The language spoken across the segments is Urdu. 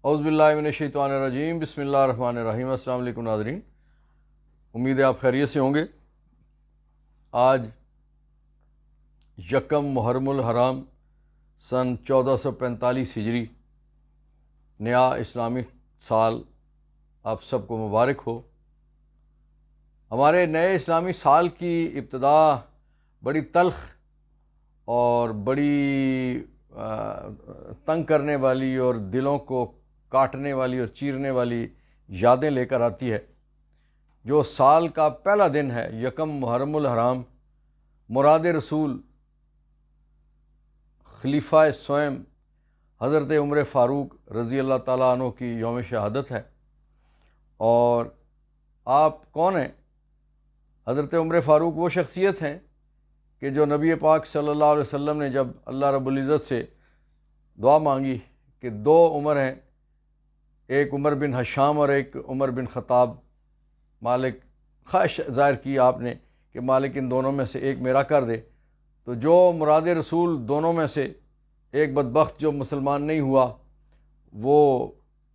اعوذ باللہ من الشیطان الرجیم، بسم اللہ الرحمن الرحیم۔ السلام علیکم ناظرین، امید ہے آپ خیریت سے ہوں گے۔ آج یکم محرم الحرام سن 1445 ہجری، نیا اسلامی سال آپ سب کو مبارک ہو۔ ہمارے نئے اسلامی سال کی ابتدا بڑی تلخ اور بڑی تنگ کرنے والی اور دلوں کو کاٹنے والی اور چیرنے والی یادیں لے کر آتی ہے۔ جو سال کا پہلا دن ہے، یکم محرم الحرام، مراد رسول خلیفہ سوئم حضرت عمر فاروق رضی اللہ تعالیٰ عنہ کی یوم شہادت ہے۔ اور آپ کون ہیں؟ حضرت عمر فاروق وہ شخصیت ہیں کہ جو نبی پاک صلی اللہ علیہ وسلم نے جب اللہ رب العزت سے دعا مانگی کہ دو عمر ہیں، ایک عمر بن حشام اور ایک عمر بن خطاب، مالک خواہش ظاہر کی آپ نے کہ مالک ان دونوں میں سے ایک میرا کر دے، تو جو مراد رسول دونوں میں سے ایک بدبخت جو مسلمان نہیں ہوا وہ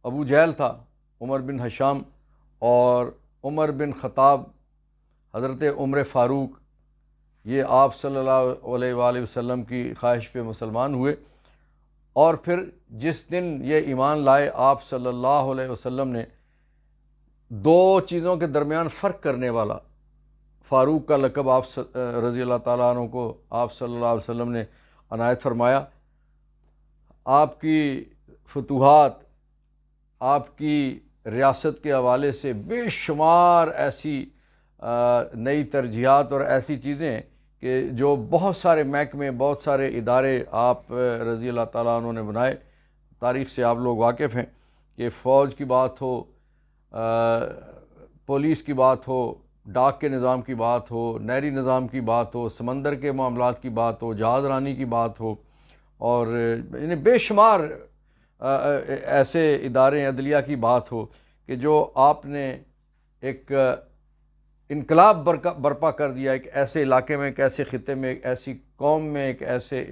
ابو جہل تھا، عمر بن حشام، اور عمر بن خطاب حضرت عمر فاروق، یہ آپ صلی اللہ علیہ وآلہ وسلم کی خواہش پہ مسلمان ہوئے۔ اور پھر جس دن یہ ایمان لائے، آپ صلی اللہ علیہ وسلم نے دو چیزوں کے درمیان فرق کرنے والا فاروق کا لقب آپ رضی اللہ تعالیٰ عنہ کو آپ صلی اللہ علیہ وسلم نے عنایت فرمایا۔ آپ کی فتوحات، آپ کی ریاست کے حوالے سے بے شمار ایسی نئی ترجیحات اور ایسی چیزیں کہ جو بہت سارے محکمے، بہت سارے ادارے آپ رضی اللہ تعالیٰ عنہ نے بنائے۔ تاریخ سے آپ لوگ واقف ہیں کہ فوج کی بات ہو، پولیس کی بات ہو، ڈاک کے نظام کی بات ہو، نہری نظام کی بات ہو، سمندر کے معاملات کی بات ہو، جہاز رانی کی بات ہو، اور بے شمار ایسے ادارے عدلیہ کی بات ہو کہ جو آپ نے ایک انقلاب برپا کر دیا ایک ایسے علاقے میں، ایک ایسے خطے میں، ایک ایسی قوم میں، ایک ایسے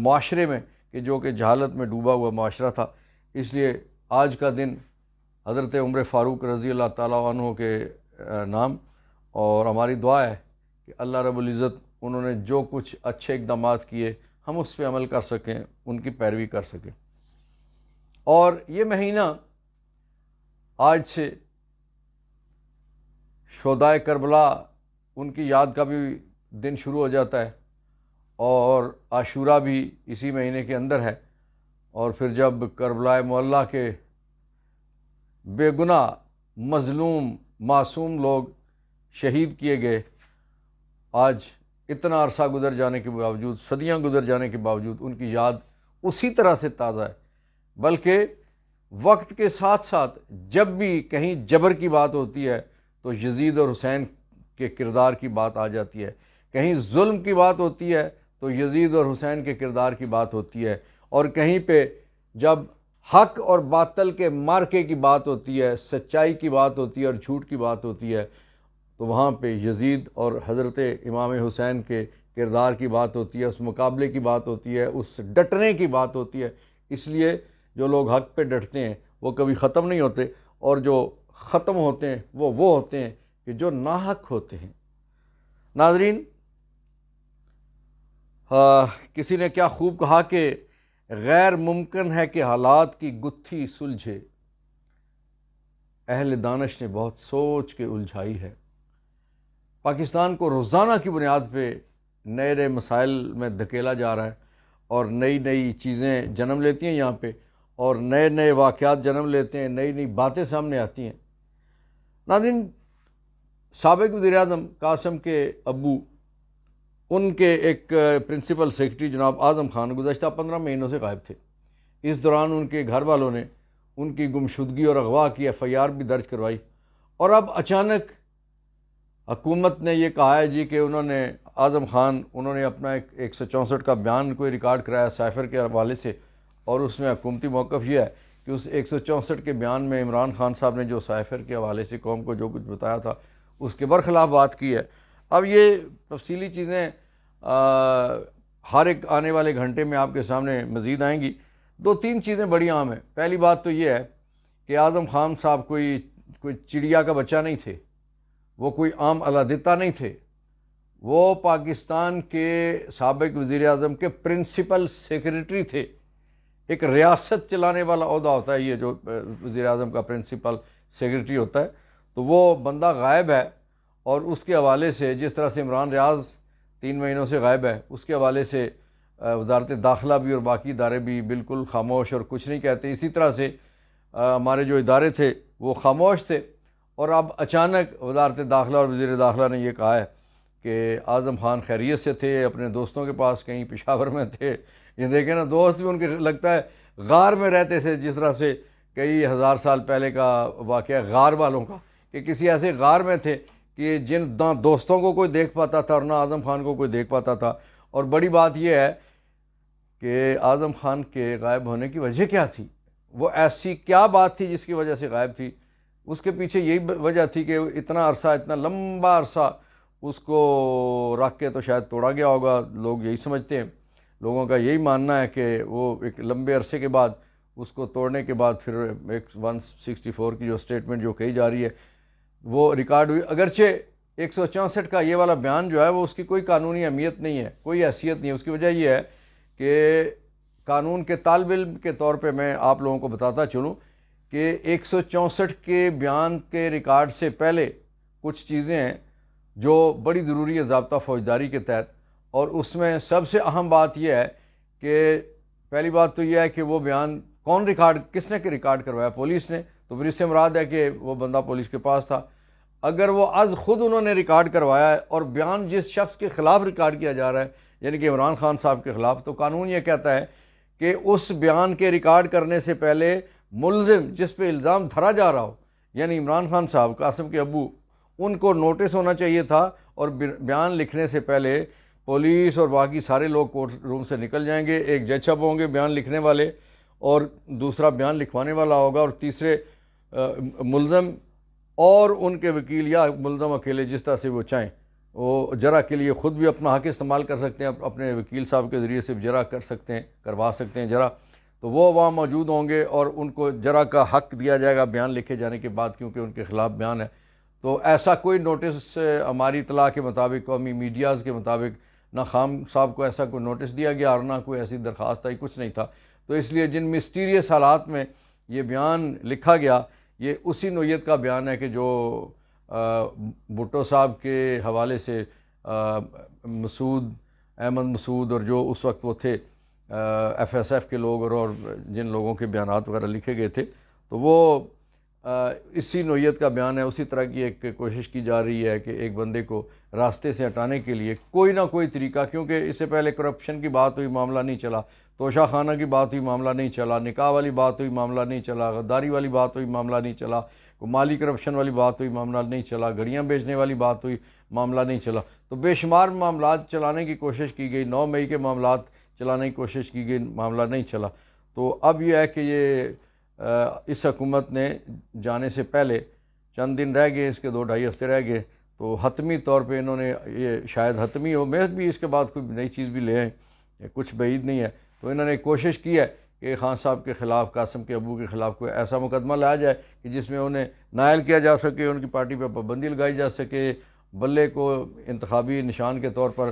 معاشرے میں کہ جو کہ جہالت میں ڈوبا ہوا معاشرہ تھا۔ اس لیے آج کا دن حضرت عمر فاروق رضی اللہ تعالیٰ عنہ کے نام، اور ہماری دعا ہے کہ اللہ رب العزت انہوں نے جو کچھ اچھے اقدامات کیے ہم اس پہ عمل کر سکیں، ان کی پیروی کر سکیں۔ اور یہ مہینہ آج سے شہدائے کربلا ان کی یاد کا بھی دن شروع ہو جاتا ہے، اور عاشورہ بھی اسی مہینے کے اندر ہے۔ اور پھر جب کربلا معلیٰ کے بے گناہ مظلوم معصوم لوگ شہید کیے گئے، آج اتنا عرصہ گزر جانے کے باوجود، صدیاں گزر جانے کے باوجود ان کی یاد اسی طرح سے تازہ ہے، بلکہ وقت کے ساتھ ساتھ جب بھی کہیں جبر کی بات ہوتی ہے تو یزید اور حسین کے کردار کی بات آ جاتی ہے، کہیں ظلم کی بات ہوتی ہے تو یزید اور حسین کے کردار کی بات ہوتی ہے، اور کہیں پہ جب حق اور باطل کے مارکے کی بات ہوتی ہے، سچائی کی بات ہوتی ہے اور جھوٹ کی بات ہوتی ہے، تو وہاں پہ یزید اور حضرت امام حسین کے کردار کی بات ہوتی ہے، اس مقابلے کی بات ہوتی ہے، اس ڈٹنے کی بات ہوتی ہے۔ اس لیے جو لوگ حق پہ ڈٹتے ہیں وہ کبھی ختم نہیں ہوتے، اور جو ختم ہوتے ہیں وہ ہوتے ہیں کہ جو ناحق ہوتے ہیں۔ ناظرین، کسی نے کیا خوب کہا کہ غیر ممکن ہے کہ حالات کی گتھی سلجھے، اہل دانش نے بہت سوچ کے الجھائی ہے۔ پاکستان کو روزانہ کی بنیاد پہ نئے نئے مسائل میں دھکیلا جا رہا ہے، اور نئی نئی چیزیں جنم لیتی ہیں یہاں پہ، اور نئے نئے واقعات جنم لیتے ہیں، نئی نئی باتیں سامنے آتی ہیں۔ ناظرین، سابق وزیر اعظم قاسم کے ابو، ان کے ایک پرنسپل سیکرٹری جناب اعظم خان گزشتہ 15 مہینوں سے غائب تھے۔ اس دوران ان کے گھر والوں نے ان کی گمشدگی اور اغوا کی FIR بھی درج کروائی، اور اب اچانک حکومت نے یہ کہا ہے کہ انہوں نے اعظم خان، انہوں نے اپنا ایک 164 کا بیان کوئی ریکارڈ کرایا سائفر کے حوالے سے، اور اس میں حکومتی موقف یہ ہے کہ اس 164 کے بیان میں عمران خان صاحب نے جو سائفر کے حوالے سے قوم کو جو کچھ بتایا تھا اس کے برخلاف بات کی ہے۔ اب یہ تفصیلی چیزیں ہر ایک آنے والے گھنٹے میں آپ کے سامنے مزید آئیں گی۔ دو تین چیزیں بڑی عام ہیں۔ پہلی بات تو یہ ہے کہ اعظم خان صاحب کوئی چڑیا کا بچہ نہیں تھے، وہ کوئی عام علادتہ نہیں تھے، وہ پاکستان کے سابق وزیر اعظم کے پرنسپل سیکریٹری تھے۔ ایک ریاست چلانے والا عہدہ ہوتا ہے یہ جو وزیر اعظم کا پرنسپل سیکریٹری ہوتا ہے، تو وہ بندہ غائب ہے، اور اس کے حوالے سے جس طرح سے عمران ریاض 3 مہینوں سے غائب ہے، اس کے حوالے سے وزارت داخلہ بھی اور باقی ادارے بھی بالکل خاموش اور کچھ نہیں کہتے۔ اسی طرح سے ہمارے جو ادارے تھے وہ خاموش تھے، اور اب اچانک وزارت داخلہ اور وزیر داخلہ نے یہ کہا ہے کہ اعظم خان خیریت سے تھے، اپنے دوستوں کے پاس کہیں پشاور میں تھے۔ یہ دیکھیں نا، دوست بھی ان کے لگتا ہے غار میں رہتے تھے، جس طرح سے کئی ہزار سال پہلے کا واقعہ غار والوں کا، کہ کسی ایسے غار میں تھے کہ جن نہ دوستوں کو کوئی دیکھ پاتا تھا اور نہ اعظم خان کو کوئی دیکھ پاتا تھا۔ اور بڑی بات یہ ہے کہ اعظم خان کے غائب ہونے کی وجہ کیا تھی، وہ ایسی کیا بات تھی جس کی وجہ سے غائب تھی؟ اس کے پیچھے یہی وجہ تھی کہ اتنا عرصہ، اتنا لمبا عرصہ اس کو رکھ کے تو شاید توڑا گیا ہوگا، لوگ یہی سمجھتے ہیں، لوگوں کا یہی ماننا ہے کہ وہ ایک لمبے عرصے کے بعد اس کو توڑنے کے بعد پھر ایک 164 کی جو سٹیٹمنٹ جو کہی جا رہی ہے وہ ریکارڈ ہوئی، اگرچہ 164 کا یہ والا بیان جو ہے وہ اس کی کوئی قانونی اہمیت نہیں ہے، کوئی حیثیت نہیں ہے۔ اس کی وجہ یہ ہے کہ قانون کے طالب علم کے طور پہ میں آپ لوگوں کو بتاتا چلوں کہ 164 کے بیان کے ریکارڈ سے پہلے کچھ چیزیں ہیں جو بڑی ضروری ہے ضابطہ فوجداری کے تحت، اور اس میں سب سے اہم بات یہ ہے کہ پہلی بات تو یہ ہے کہ وہ بیان کون ریکارڈ، کس نے ریکارڈ کروایا؟ پولیس نے، تو پھر اس سے مراد ہے کہ وہ بندہ پولیس کے پاس تھا۔ اگر وہ از خود انہوں نے ریکارڈ کروایا ہے اور بیان جس شخص کے خلاف ریکارڈ کیا جا رہا ہے یعنی کہ عمران خان صاحب کے خلاف، تو قانون یہ کہتا ہے کہ اس بیان کے ریکارڈ کرنے سے پہلے ملزم جس پہ الزام دھرا جا رہا ہو، یعنی عمران خان صاحب، قاسم کے ابو، ان کو نوٹس ہونا چاہیے تھا، اور بیان لکھنے سے پہلے پولیس اور باقی سارے لوگ کورٹ روم سے نکل جائیں گے، ایک جج صاحب ہوں گے بیان لکھنے والے، اور دوسرا بیان لکھوانے والا ہوگا، اور تیسرے ملزم اور ان کے وکیل یا ملزم اکیلے جس طرح سے وہ چاہیں، وہ جرح کے لیے خود بھی اپنا حق استعمال کر سکتے ہیں، اپنے وکیل صاحب کے ذریعے سے جرح کر سکتے ہیں، کروا سکتے ہیں جرح، تو وہ وہاں موجود ہوں گے اور ان کو جرح کا حق دیا جائے گا بیان لکھے جانے کے بعد، کیونکہ ان کے خلاف بیان ہے۔ تو ایسا کوئی نوٹس ہماری اطلاع کے مطابق، قومی میڈیاز کے مطابق، نہ خان صاحب کو ایسا کوئی نوٹس دیا گیا اور نہ کوئی ایسی درخواست آئی، کچھ نہیں تھا۔ تو اس لیے جن مسٹیریس حالات میں یہ بیان لکھا گیا، یہ اسی نوعیت کا بیان ہے کہ جو بھٹو صاحب کے حوالے سے احمد مسعود اور جو اس وقت وہ تھے ایف ایس ایف کے لوگ اور جن لوگوں کے بیانات وغیرہ لکھے گئے تھے، تو وہ اسی نوعیت کا بیان ہے۔ اسی طرح کی ایک کوشش کی جا رہی ہے کہ ایک بندے کو راستے سے ہٹانے کے لیے کوئی نہ کوئی طریقہ، کیونکہ اس سے پہلے کرپشن کی بات ہوئی، معاملہ نہیں چلا، توشہ خانہ کی بات ہوئی، معاملہ نہیں چلا، نکاح والی بات ہوئی، معاملہ نہیں چلا، غداری والی بات ہوئی، معاملہ نہیں چلا، مالی کرپشن والی بات ہوئی، معاملہ نہیں چلا، گھڑیاں بیچنے والی بات ہوئی، معاملہ نہیں چلا، تو بے شمار معاملات چلانے کی کوشش کی گئی، 9 مئی کے معاملات چلانے کی کوشش کی گئی، معاملہ نہیں چلا۔ تو اب یہ ہے کہ یہ اس حکومت نے جانے سے پہلے چند دن رہ گئے، اس کے 2-2.5 ہفتے رہ گئے، تو حتمی طور پہ انہوں نے، یہ شاید حتمی ہو، میں بھی اس کے بعد کوئی نئی چیز بھی لے آئیں، کچھ بعید نہیں ہے، تو انہوں نے کوشش کی ہے کہ خان صاحب کے خلاف، قاسم کے ابو کے خلاف کوئی ایسا مقدمہ لایا جائے کہ جس میں انہیں نائل کیا جا سکے، ان کی پارٹی پہ پابندی لگائی جا سکے، بلے کو انتخابی نشان کے طور پر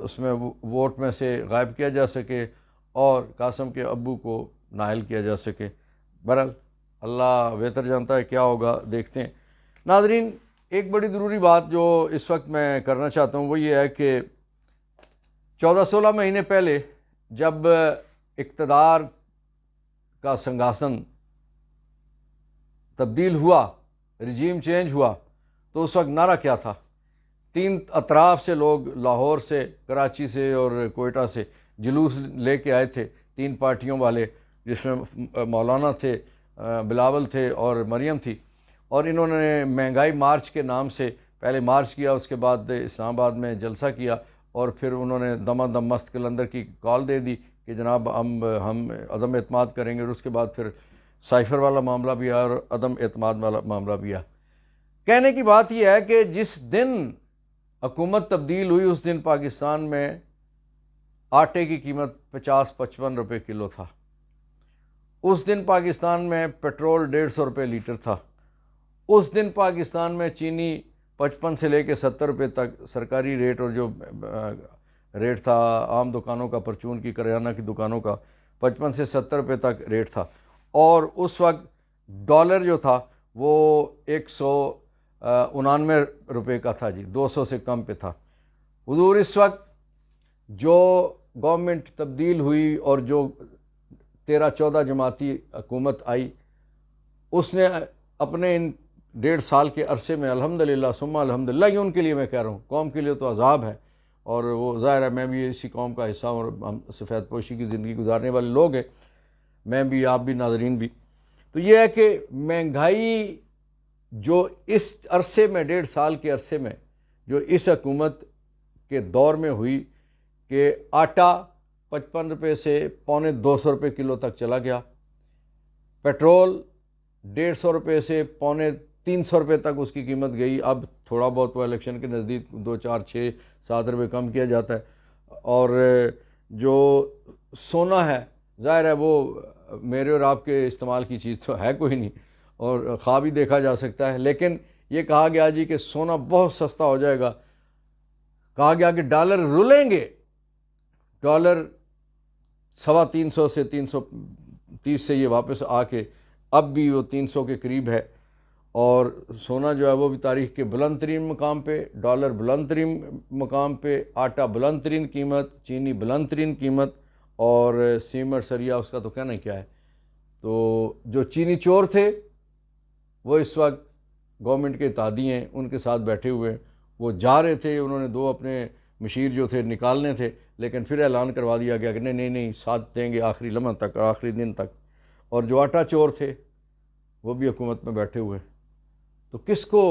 اس میں ووٹ میں سے غائب کیا جا سکے، اور قاسم کے ابو کو نائل کیا جا سکے۔ بہرحال اللہ بہتر جانتا ہے کیا ہوگا، دیکھتے ہیں۔ ناظرین، ایک بڑی ضروری بات جو اس وقت میں کرنا چاہتا ہوں وہ یہ ہے کہ 14-16 مہینے پہلے جب اقتدار کا سنگھاسن تبدیل ہوا، رجیم چینج ہوا، تو اس وقت نعرہ کیا تھا؟ 3 اطراف سے لوگ، لاہور سے، کراچی سے اور کوئٹہ سے جلوس لے کے آئے تھے، 3 پارٹیوں والے، جس میں مولانا تھے، بلاول تھے اور مریم تھی، اور انہوں نے مہنگائی مارچ کے نام سے پہلے مارچ کیا، اس کے بعد اسلام آباد میں جلسہ کیا، اور پھر انہوں نے دمہ دم مست قلندر کی کال دے دی کہ جناب ہم عدم اعتماد کریں گے، اور اس کے بعد پھر سائفر والا معاملہ بھی آیا اور عدم اعتماد والا معاملہ بھی آیا۔ کہنے کی بات یہ ہے کہ جس دن حکومت تبدیل ہوئی اس دن پاکستان میں آٹے کی قیمت 50-55 روپے کلو تھا۔ اس دن پاکستان میں پیٹرول 150 روپے لیٹر تھا. اس دن پاکستان میں چینی 55 سے لے کے 70 روپے تک سرکاری ریٹ، اور جو ریٹ تھا عام دکانوں کا، پرچون کی، کریانہ کی دکانوں کا، 55 سے 70 روپے تک ریٹ تھا. اور اس وقت ڈالر جو تھا وہ 199 روپے کا تھا جی، 200 سے کم پہ تھا. حضور اس وقت جو گورنمنٹ تبدیل ہوئی اور جو 13-14 جماعتی حکومت آئی، اس نے اپنے ان 1.5 سال کے عرصے میں الحمدللہ ثم الحمدللہ، یہ ان کے لیے میں کہہ رہا ہوں، قوم کے لیے تو عذاب ہے، اور وہ ظاہر ہے میں بھی اسی قوم کا حصہ ہوں، اور ہم سفید پوشی کی زندگی گزارنے والے لوگ ہیں، میں بھی، آپ بھی، ناظرین بھی. تو یہ ہے کہ مہنگائی جو اس عرصے میں 1.5 سال کے عرصے میں جو اس حکومت کے دور میں ہوئی، کہ آٹا 55 روپے سے 250 روپے کلو تک چلا گیا، پیٹرول 150 روپے سے 350 روپے تک اس کی قیمت گئی. اب تھوڑا بہت وہ الیکشن کے نزدیک 2، 4، 6، 7 روپے کم کیا جاتا ہے. اور جو سونا ہے، ظاہر ہے وہ میرے اور آپ کے استعمال کی چیز تو ہے کوئی نہیں، اور خواب ہی دیکھا جا سکتا ہے، لیکن یہ کہا گیا جی کہ سونا بہت سستا ہو جائے گا. کہا گیا کہ ڈالر رلیں گے، ڈالر 350 سے 330 سے یہ واپس آ کے اب بھی وہ 300 کے قریب ہے. اور سونا جو ہے وہ بھی تاریخ کے بلند ترین مقام پہ، ڈالر بلند ترین مقام پہ، آٹا بلند ترین قیمت، چینی بلند ترین قیمت، اور سیمٹ، سریا، اس کا تو کہنا ہی کیا ہے. تو جو چینی چور تھے وہ اس وقت گورنمنٹ کے اتحادی ہیں، ان کے ساتھ بیٹھے ہوئے ہیں. وہ جا رہے تھے، انہوں نے 2 اپنے مشیر جو تھے نکالنے تھے، لیکن پھر اعلان کروا دیا گیا کہ نہیں ساتھ دیں گے آخری لمحہ تک، آخری دن تک. اور جو آٹا چور تھے وہ بھی حکومت میں بیٹھے ہوئے. تو کس کو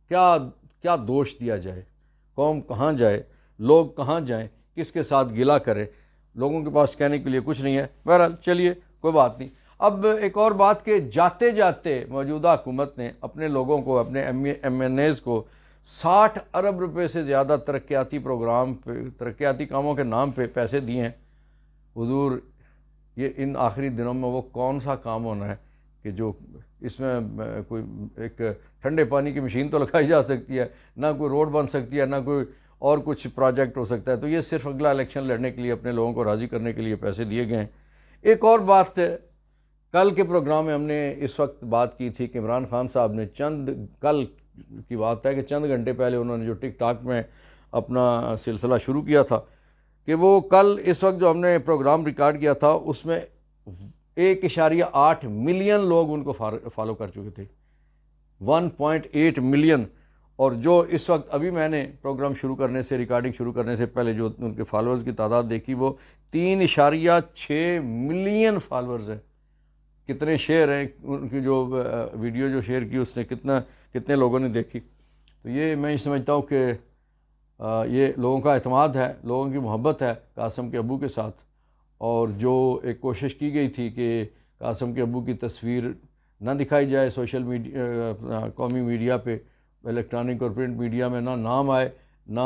کیا دوش دیا جائے؟ قوم کہاں جائے؟ لوگ کہاں جائیں؟ کس کے ساتھ گلہ کریں؟ لوگوں کے پاس کہنے کے لیے کچھ نہیں ہے. بہرحال چلیے، کوئی بات نہیں. اب ایک اور بات کہ جاتے جاتے موجودہ حکومت نے اپنے لوگوں کو، اپنے ایم این ایز کو 60 ارب روپے سے زیادہ ترقیاتی پروگرام پہ، ترقیاتی کاموں کے نام پہ پیسے دیے ہیں. حضور یہ ان آخری دنوں میں وہ کون سا کام ہونا ہے کہ جو اس میں کوئی ایک ٹھنڈے پانی کی مشین تو لگائی جا سکتی ہے، نہ کوئی روڈ بن سکتی ہے، نہ کوئی اور کچھ پروجیکٹ ہو سکتا ہے. تو یہ صرف اگلا الیکشن لڑنے کے لیے، اپنے لوگوں کو راضی کرنے کے لیے پیسے دیے گئے ہیں. ایک اور بات، کل کے پروگرام میں ہم نے اس وقت بات کی تھی کہ عمران خان صاحب نے کل کی بات ہے کہ چند گھنٹے پہلے انہوں نے جو ٹک ٹاک میں اپنا سلسلہ شروع کیا تھا، کہ وہ کل اس وقت جو ہم نے پروگرام ریکارڈ کیا تھا اس میں 1.8 ملین لوگ ان کو فالو کر چکے تھے، 1.8 ملین. اور جو اس وقت ابھی میں نے پروگرام شروع کرنے سے، ریکارڈنگ شروع کرنے سے پہلے جو ان کے فالوورز کی تعداد دیکھی، وہ 3.6 ملین فالوورز ہیں. کتنے شیئر ہیں ان کی، جو ویڈیو جو شیئر کی اس نے کتنے لوگوں نے دیکھی. تو یہ میں سمجھتا ہوں کہ یہ لوگوں کا اعتماد ہے، لوگوں کی محبت ہے قاسم کے ابو کے ساتھ. اور جو ایک کوشش کی گئی تھی کہ قاسم کے ابو کی تصویر نہ دکھائی جائے سوشل میڈیا، قومی میڈیا پہ، الیکٹرانک اور پرنٹ میڈیا میں، نہ نام آئے، نہ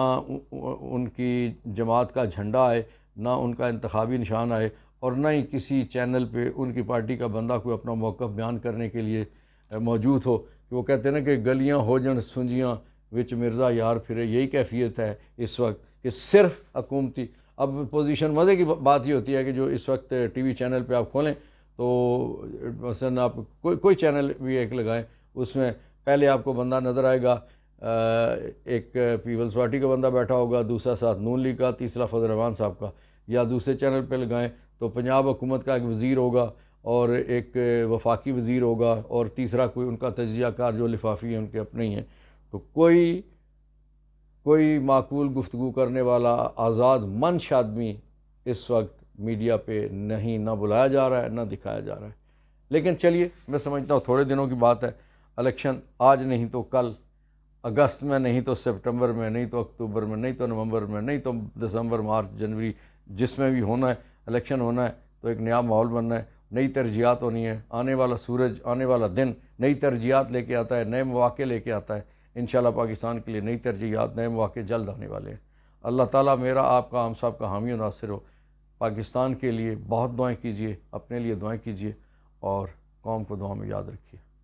ان کی جماعت کا جھنڈا آئے، نہ ان کا انتخابی نشان آئے، اور نہ ہی کسی چینل پہ ان کی پارٹی کا بندہ کوئی اپنا موقف بیان کرنے کے لیے موجود ہو. کہ وہ کہتے ہیں نا کہ گلیاں ہو جن سنجیاں وچ مرزا یار پھرے، یہی کیفیت ہے اس وقت کہ صرف حکومتی. اب پوزیشن مزے کی بات یہ ہوتی ہے کہ جو اس وقت ٹی وی چینل پہ آپ کھولیں تو مثلاً آپ کوئی چینل بھی ایک لگائیں، اس میں پہلے آپ کو بندہ نظر آئے گا، ایک پیپلز پارٹی کا بندہ بیٹھا ہوگا، دوسرا ساتھ نون لیگ کا، تیسرا فضل الرحمان صاحب کا. یا دوسرے چینل پہ لگائیں تو پنجاب حکومت کا ایک وزیر ہوگا، اور ایک وفاقی وزیر ہوگا، اور تیسرا کوئی ان کا تجزیہ کار جو لفافی ہیں ان کے اپنے ہی ہیں. تو کوئی معقول گفتگو کرنے والا آزاد منش آدمی اس وقت میڈیا پہ نہیں، نہ بلایا جا رہا ہے، نہ دکھایا جا رہا ہے. لیکن چلیے، میں سمجھتا ہوں تھوڑے دنوں کی بات ہے. الیکشن آج نہیں تو کل، اگست میں نہیں تو سپٹمبر میں، نہیں تو اکتوبر میں، نہیں تو نومبر میں، نہیں تو دسمبر، مارچ، جنوری، جس میں بھی ہونا ہے الیکشن ہونا ہے. تو ایک نیا ماحول بننا ہے، نئی ترجیحات ہونی ہے. آنے والا سورج، آنے والا دن نئی ترجیحات لے کے آتا ہے، نئے مواقع لے کے آتا ہے. انشاءاللہ پاکستان کے لیے نئی ترجیحات، نئے مواقع جلد آنے والے ہیں. اللہ تعالیٰ میرا، آپ کا، ہم سب کا حامی و ناصر ہو. پاکستان کے لیے بہت دعائیں کیجیے، اپنے لیے دعائیں کیجیے. اور قوم کو دعا میں یاد رکھیے۔